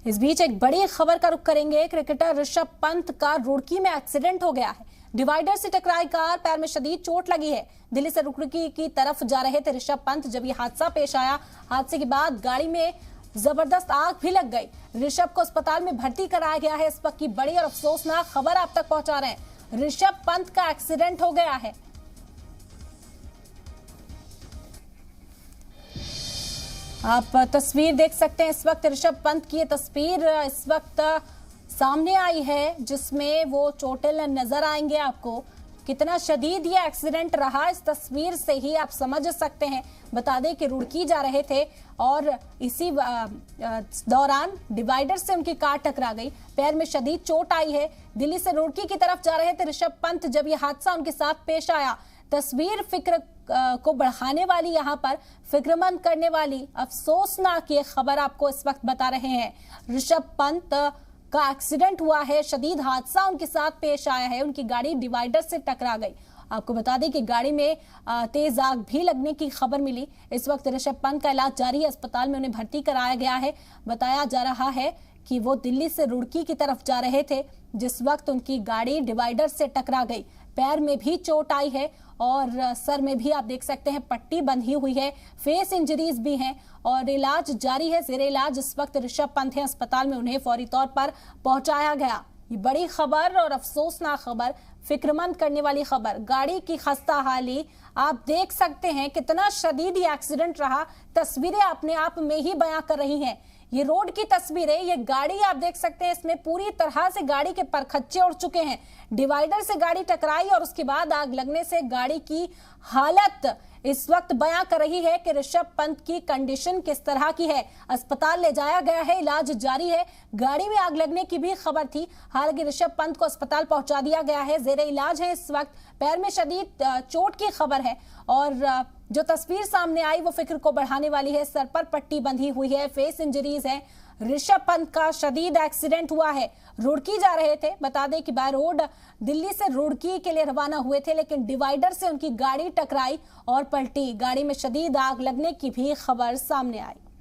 इस बीच एक बड़ी खबर का रुख करेंगे। क्रिकेटर ऋषभ पंत का रुड़की में एक्सीडेंट हो गया है। डिवाइडर से टकराई कार, पैर में शदीद चोट लगी है। दिल्ली से रुड़की की तरफ जा रहे थे ऋषभ पंत जब ये हादसा पेश आया। हादसे के बाद गाड़ी में जबरदस्त आग भी लग गई। ऋषभ को अस्पताल में भर्ती कराया गया है। इस वक्त की बड़ी और अफसोसनाक खबर आप तक पहुंचा रहे हैं। ऋषभ पंत का एक्सीडेंट हो गया है। आप तस्वीर देख सकते हैं। इस वक्त ऋषभ पंत की ये तस्वीर इस वक्त सामने आई है जिसमें वो चोटिल नजर आएंगे आपको। कितना शदीद ये एक्सीडेंट रहा, इस तस्वीर से ही आप समझ सकते हैं। बता दें कि रुड़की जा रहे थे और इसी दौरान डिवाइडर से उनकी कार टकरा गई। पैर में शदीद चोट आई है। दिल्ली से रुड़की की तरफ जा रहे थे ऋषभ पंत जब ये हादसा उनके साथ पेश आया। तस्वीर फिक्र को बढ़ाने वाली, यहाँ पर फिक्रमंद करने वाली, अफसोसनाक ये खबर आपको इस वक्त बता रहे हैं। ऋषभ पंत का एक्सीडेंट हुआ है, शदीद हादसा उनके साथ पेश आया है। उनकी गाड़ी डिवाइडर से टकरा गई। आपको बता दें कि गाड़ी में तेज आग भी लगने की खबर मिली। इस वक्त ऋषभ पंत का इलाज जारी है। अस्पताल में उन्हें भर्ती कराया गया है। बताया जा रहा है कि वो दिल्ली से रुड़की की तरफ जा रहे थे जिस वक्त उनकी गाड़ी डिवाइडर से टकरा गई। पैर में भी चोट आई है और सर में भी आप देख सकते हैं पट्टी बंधी हुई है। फेस इंजरीज भी हैं और इलाज जारी है। जेरे इलाज इस वक्त ऋषभ पंत हैं अस्पताल में। उन्हें फौरी तौर पर पहुंचाया गया। ये बड़ी खबर और अफसोसनाक खबर, फिक्रमंद करने वाली खबर। गाड़ी की खस्ता हाली आप देख सकते हैं। कितना शदीद ये एक्सीडेंट रहा, तस्वीरें अपने आप में ही बयां कर रही हैं। ये रोड की तस्वीरें, ये गाड़ी आप देख सकते हैं, इसमें पूरी तरह से गाड़ी के परखच्चे उड़ चुके हैं। डिवाइडर से गाड़ी टकराई और उसके बाद आग लगने से गाड़ी की हालत इस वक्त बयां कर रही है कि ऋषभ पंत की कंडीशन किस तरह की है। अस्पताल ले जाया गया है, इलाज जारी है। गाड़ी में आग लगने की भी खबर थी। हालांकि ऋषभ पंत को अस्पताल पहुंचा दिया गया है, जेरे इलाज है इस वक्त। पैर में शदीद चोट की खबर है और जो तस्वीर सामने आई वो फिक्र को बढ़ाने वाली है। सर पर पट्टी बंधी हुई है, फेस इंजरीज है। ऋषभ पंत का शदीद एक्सीडेंट हुआ है। रुड़की जा रहे थे। बता दें कि बाय रोड दिल्ली से रुड़की के लिए रवाना हुए थे, लेकिन डिवाइडर से उनकी गाड़ी टकराई और पलटी। गाड़ी में शदीद आग लगने की भी खबर सामने आई।